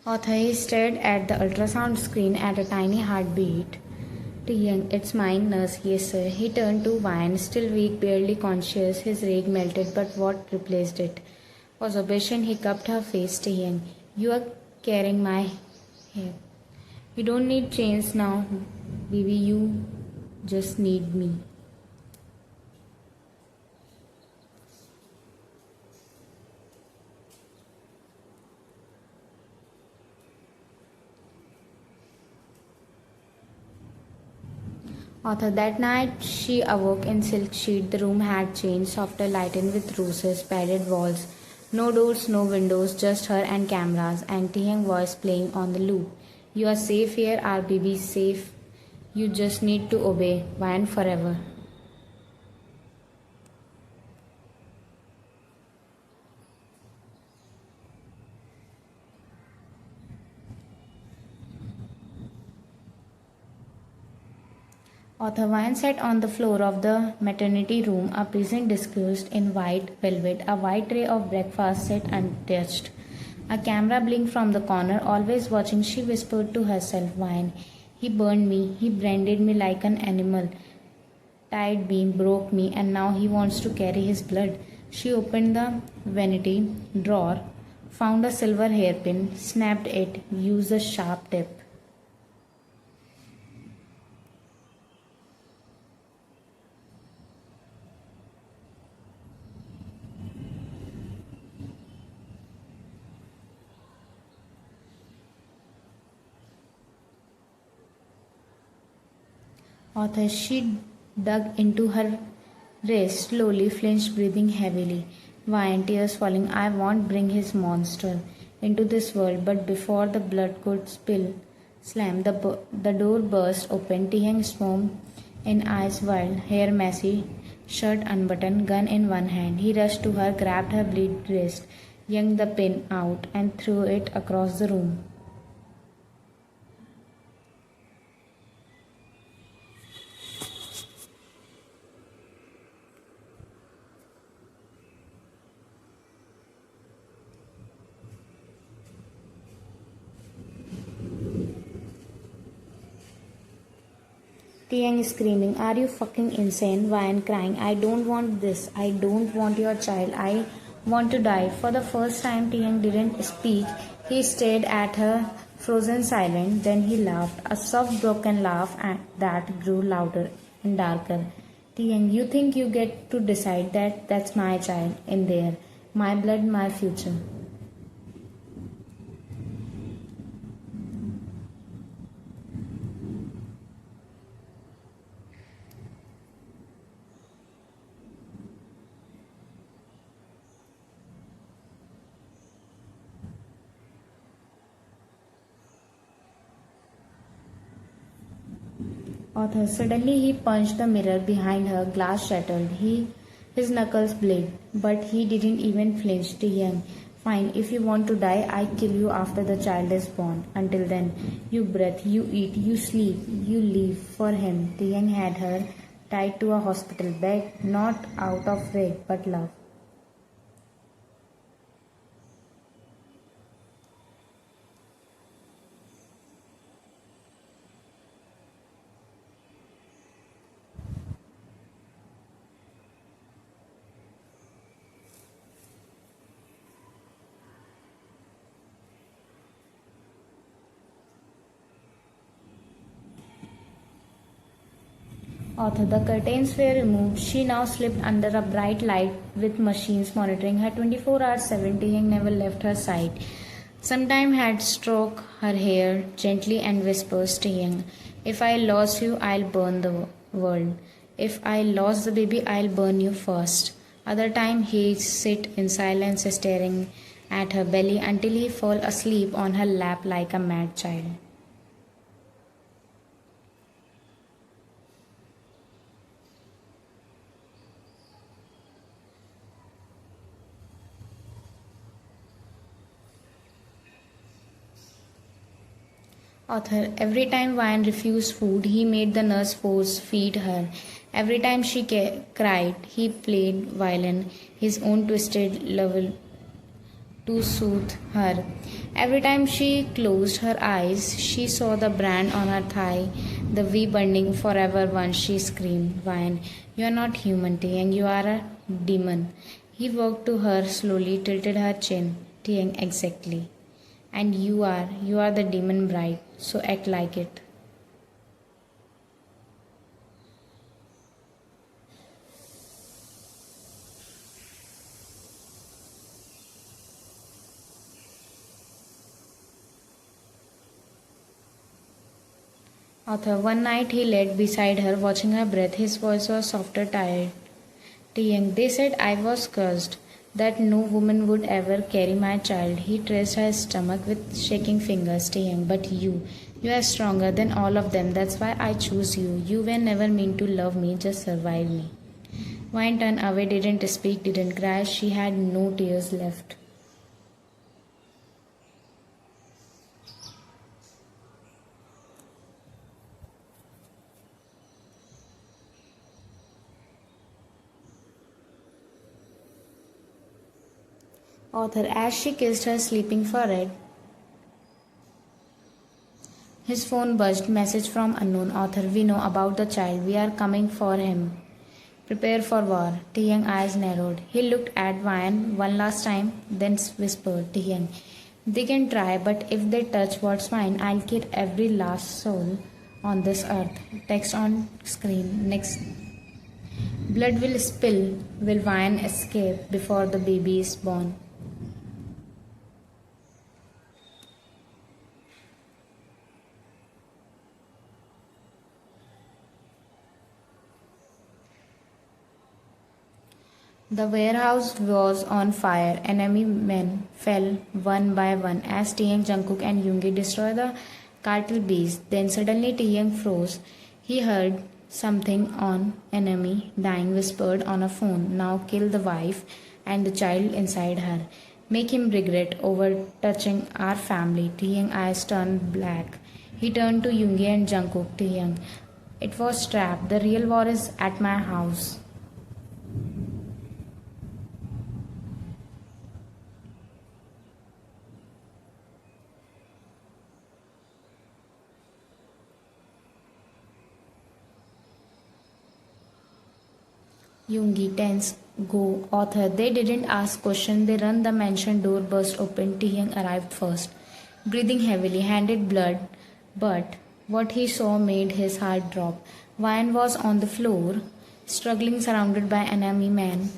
Author he stared at the ultrasound screen at a tiny heartbeat. Young, it's mine, nurse, yes sir. He turned to Wine, still weak, barely conscious. His rage melted, but what replaced it was obsession. He cupped her face. Young, you are carrying my hair. You don't need chains now, baby. You just need me. Author that night she awoke in silk sheet. The room had changed, softer lightened with roses, padded walls. No doors, no windows, just her and cameras, and Tiang voice playing on the loop. You are safe here, our baby safe. You just need to obey, Wine forever. Author Wine sat on the floor of the maternity room, a present discussed in white velvet, a white tray of breakfast set untouched. A camera blinked from the corner, always watching, she whispered to herself, Wine. He burned me, he branded me like an animal, tied me, broke me, and now he wants to carry his blood. She opened the vanity drawer, found a silver hairpin, snapped it, used a sharp tip. Author she dug into her wrist, slowly flinched, breathing heavily. Wine, tears falling. I won't bring his monster into this world, but before the blood could spill, slam, the door burst open. Tiang swarmed in, eyes wild, hair messy, shirt unbuttoned, gun in one hand. He rushed to her, grabbed her bleed wrist, yanked the pin out, and threw it across the room. Tiang screaming, are you fucking insane? Wyan crying, I don't want this. I don't want your child. I want to die. For the first time, Tiang didn't speak. He stared at her, frozen silent. Then he laughed, a soft, broken laugh that grew louder and darker. Tiang, you think you get to decide that? That's my child in there. My blood, my future. Author. Suddenly he punched the mirror behind her, glass shattered. His knuckles bled, but he didn't even flinch. Young. Fine, if you want to die, I kill you after the child is born. Until then, you breathe, you eat, you sleep, you live for him. Young had her tied to a hospital bed, not out of rage, but love. Author. The curtains were removed. She now slept under a bright light with machines monitoring her 24 hours 7. Young never left her side. Sometime had stroked her hair gently and whispers to Young, if I lost you, I'll burn the world. If I lost the baby, I'll burn you first. Other time he'd sit in silence staring at her belly until he fall asleep on her lap like a mad child. Author. Every time Vine refused food, he made the nurse force feed her. Every time she cried, he played violin, his own twisted to soothe her. Every time she closed her eyes, she saw the brand on her thigh, the V burning forever once she screamed, Vine, you are not human, Tiang, you are a demon. He walked to her slowly, tilted her chin. Tiang, exactly. And you are the demon bride, so act like it. Author, one night he lay beside her, watching her breath. His voice was softer, tired. Young, they said I was cursed, that no woman would ever carry my child. He traced her stomach with shaking fingers. Young, but you are stronger than all of them. That's why I choose you. You were never meant to love me, just survive me. Vine turned away, didn't speak, didn't cry. She had no tears left. Author, as she kissed her sleeping forehead, his phone buzzed. Message from unknown. Author, we know about the child. We are coming for him. Prepare for war. Tiang's eyes narrowed. He looked at Vian one last time, then whispered, Tiang, they can try, but if they touch what's mine, I'll kill every last soul on this earth. Text on screen. Next. Blood will spill. Will Vian escape before the baby is born? The warehouse was on fire. Enemy men fell one by one as Tiang, Jungkook and Yoongi destroyed the cartel base. Then suddenly Tiang froze. He heard something on enemy dying whispered on a phone. Now kill the wife and the child inside her. Make him regret over touching our family. Tiang eyes turned black. He turned to Yoongi and Jungkook. Tiang, it was trapped. The real war is at my house. Yoongi tense. Go. Author. They didn't ask question. They run the mansion door burst open. Taehyung arrived first. Breathing heavily, handed blood. But what he saw made his heart drop. Vian was on the floor, struggling surrounded by enemy men.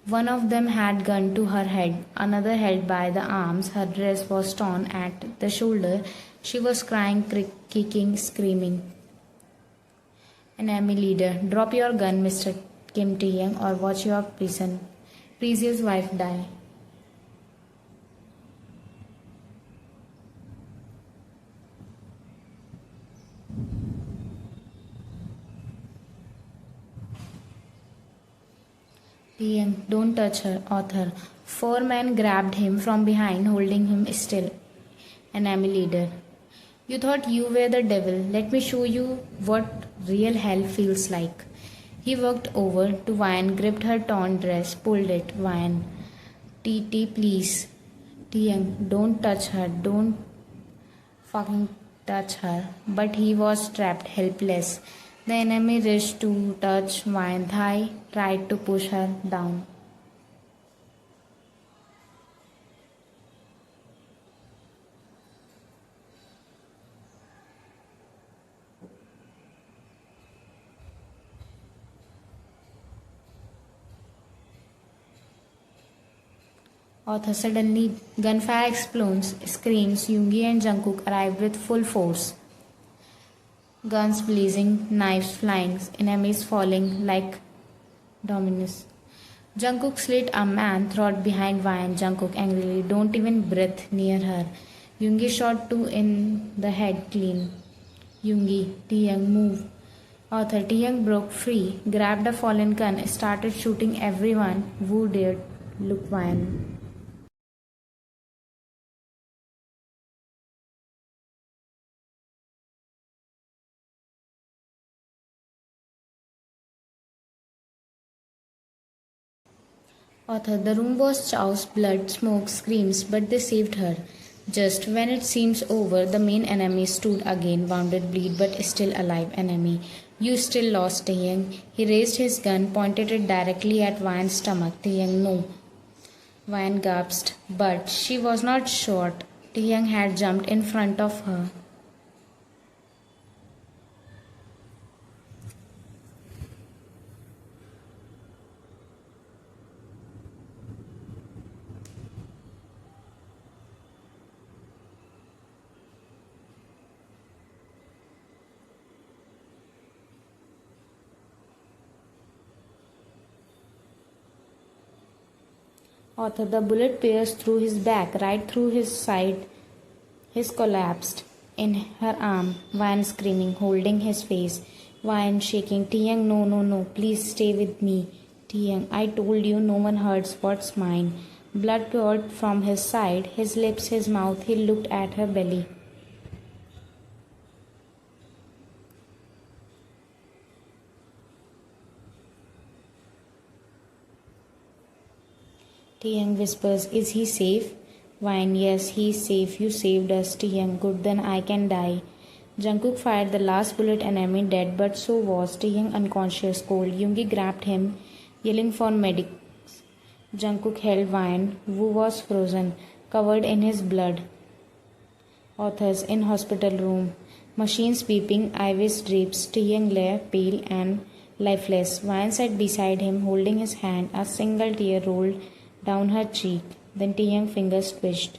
One of them had gun to her head, another held by the arms. Her dress was torn at the shoulder. She was crying, kicking, screaming. Enemy leader, drop your gun, Mr. Kim Tae-young, or watch your precious wife die. Tae-young, don't touch her, author. Four men grabbed him from behind, holding him still. Enemy leader. You thought you were the devil. Let me show you what real hell feels like. He walked over to Vian, gripped her torn dress, pulled it. Vian, TT, please. Tiang, don't touch her. Don't fucking touch her. But he was trapped, helpless. The enemy reached to touch Vian's thigh, tried to push her down. Author suddenly gunfire explodes, screams. Yoongi and Jungkook arrive with full force. Guns blazing, knives flying, enemies falling like dominoes. Jungkook slit a man throat behind Vian. Jungkook angrily, don't even breathe near her. Yoongi shot two in the head clean. Yoongi, Taehyung, move. Author Taehyung broke free, grabbed a fallen gun, started shooting everyone who dared look Vian. Author: the room was chaos, blood, smoke, screams, but they saved her. Just when it seems over, the main enemy stood again, wounded, bleed, but still alive. Enemy: you still lost, Taeyang. He raised his gun, pointed it directly at Vian's stomach. Taeyang: no. Vian gasped, but she was not shot. Taeyang had jumped in front of her. Author: the bullet pierced through his back, right through his side. His collapsed in her arm. Vian screaming, holding his face. Vian shaking. Taeyang: no, no, no, please stay with me. Taeyang: I told you no one hurts what's mine. Blood poured from his side, his lips, his mouth. He looked at her belly. Taeyang whispers, is he safe? Vian: yes, he is safe. You saved us. Taeyang: good, then I can die. Jungkook fired the last bullet, enemy dead, but so was Taeyang, unconscious, cold. Yoongi grabbed him, yelling for medics. Jungkook held Vian, who was frozen, covered in his blood. Authors: in hospital room. Machines beeping, IVs drips. Taeyang lay pale and lifeless. Vian sat beside him, holding his hand. A single tear rolled down her cheek. Then Taeyang's fingers twitched.